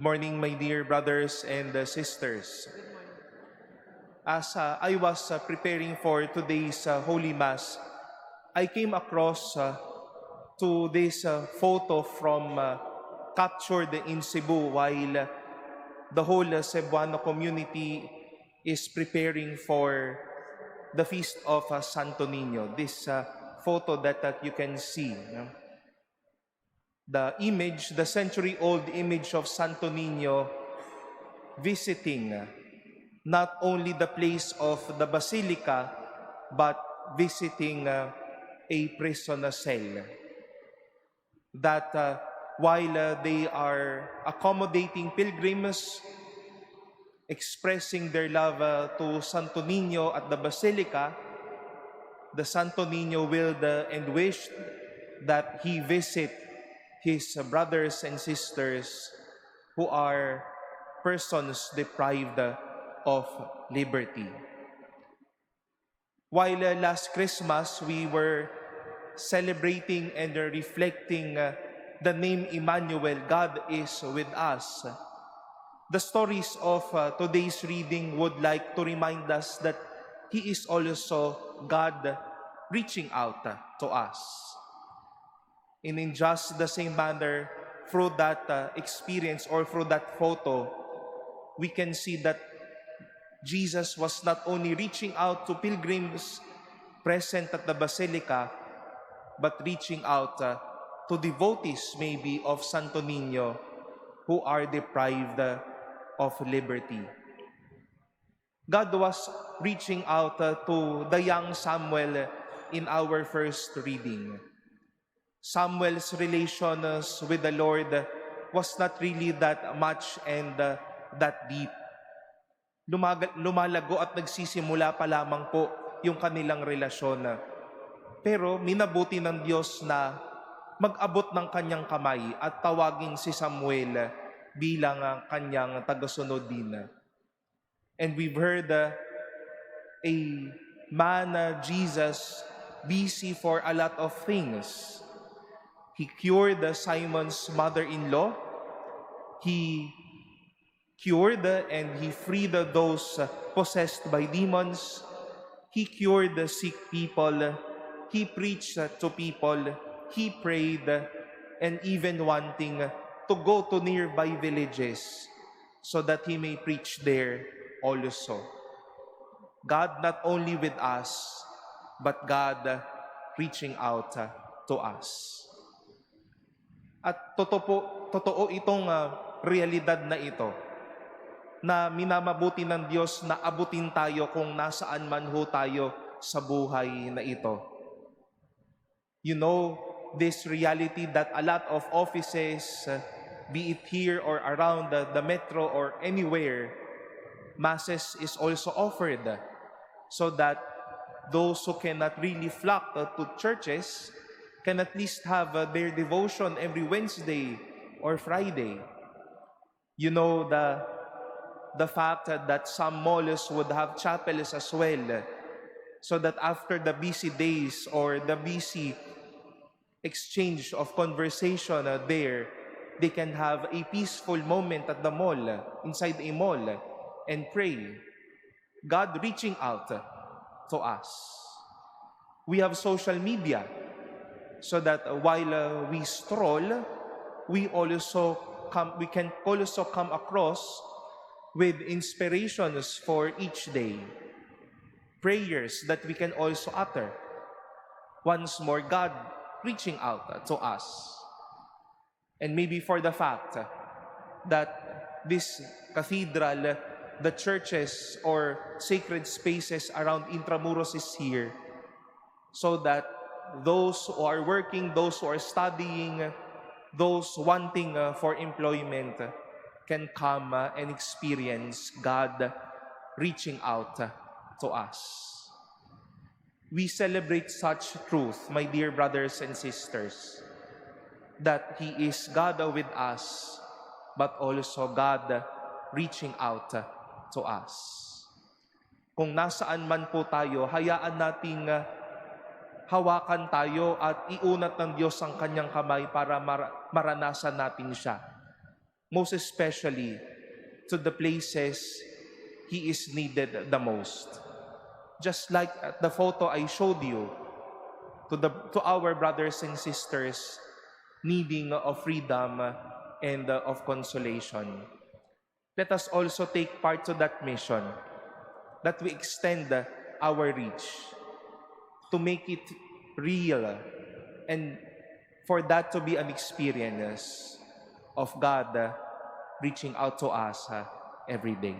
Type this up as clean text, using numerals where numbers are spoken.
Morning, my dear brothers and sisters. As I was preparing for today's Holy Mass, I came across to this photo from captured in Cebu while the whole Cebuano community is preparing for the feast of Santo Niño. This photo that you can see. The image, the century-old image of Santo Niño visiting not only the place of the basilica, but visiting a prison cell. That while they are accommodating pilgrims, expressing their love to Santo Niño at the basilica, the Santo Niño willed and wished that he visit his brothers and sisters who are persons deprived of liberty. While last Christmas we were celebrating and reflecting the name Emmanuel, God is with us, the stories of today's reading would like to remind us that He is also God reaching out to us. And in just the same manner, through that experience or through that photo, we can see that Jesus was not only reaching out to pilgrims present at the basilica, but reaching out to devotees maybe of Santo Niño who are deprived of liberty. God was reaching out to the young Samuel in our first reading. Samuel's relations with the Lord was not really that much and that deep. Lumalago at nagsisimula pa lamang po yung kanilang relasyon. Pero minabuti ng Diyos na mag-abot ng kanyang kamay at tawagin si Samuel bilang kanyang tagasunod din. And we've heard a man, Jesus, busy for a lot of things. He cured Simon's mother-in-law. He cured and he freed those possessed by demons. He cured sick people. He preached to people. He prayed, and even wanting to go to nearby villages so that he may preach there also. God not only with us, but God reaching out to us. At totoo itong realidad na ito, na minamabuti ng Diyos na abutin tayo kung nasaan man ho tayo sa buhay na ito. You know, this reality that a lot of offices, be it here or around the metro or anywhere, masses is also offered so that those who cannot really flock to churches can at least have their devotion every Wednesday or Friday. You know, the fact that some malls would have chapels as well, so that after the busy days or the busy exchange of conversation there, they can have a peaceful moment at the mall, inside a mall, and pray. God reaching out to us. We have social media, so that while we stroll, we can also come across with inspirations for each day, prayers that we can also utter. Once more, God reaching out to us. And maybe for the fact that this cathedral, the churches or sacred spaces around Intramuros is here, so that those who are working, those who are studying, those wanting for employment can come and experience God reaching out to us. We celebrate such truth, my dear brothers and sisters, that He is God with us, but also God reaching out to us. Kung nasaan man po tayo, hayaan nating hawakan tayo at iunat ng Diyos ang kanyang kamay para maranasan natin siya. most especially to the places He is needed the most. Just like the photo I showed you, to our brothers and sisters needing of freedom and of consolation. Let us also take part to that mission, that we extend our reach to make it real and for that to be an experience of God reaching out to us every day.